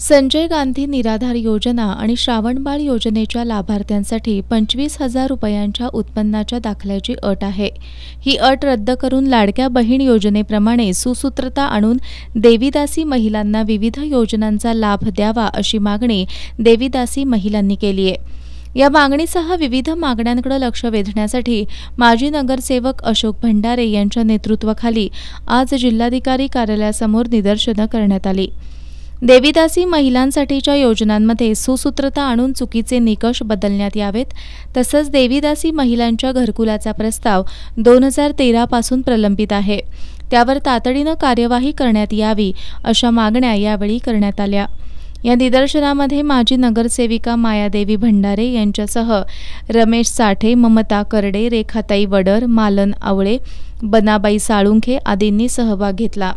संजय गांधी निराधार योजना आणि श्रावणबाळ योजनेच्या लाभार्थ्यांसाठी 25,000 रुपयांच्या उत्पन्नाच्या दाखल्याची अट आहे। ही अट रद्द करून लाडक्या बहीण योजनेप्रमाणे सुसूत्रता आणून देवीदासी महिलांना विविध योजनांचा लाभ द्यावा अशी मागणी देवीदासी महिलांनी केली आहे। या मागणीसह विविध मागण्यांकडे लक्ष वेधण्यासाठी माजी नगरसेवक अशोक भंडारे यांच्या नेतृत्वाखाली आज जिल्हाधिकारी कार्यालयासमोर निदर्शनं करण्यात आली। देवीदासी महिलांसाठीच्या योजनांमध्ये सुसूत्रता आणून चुकीचे निकष बदलण्यात यावेत, तसंच देवीदासी महिलांच्या घरकुलाचा प्रस्ताव 2013 पासून प्रलंबित आहे, त्यावर तातडीनं कार्यवाही करण्यात यावी अशा मागण्या यावेळी करण्यात आल्या। या निदर्शनामध्ये माजी नगरसेविका मायादेवी भंडारे यांच्यासह रमेश साठे, ममता करडे, रेखाताई वडर, मालन आवळे, बनाबाई साळुंखे आदींनी सहभाग घेतला।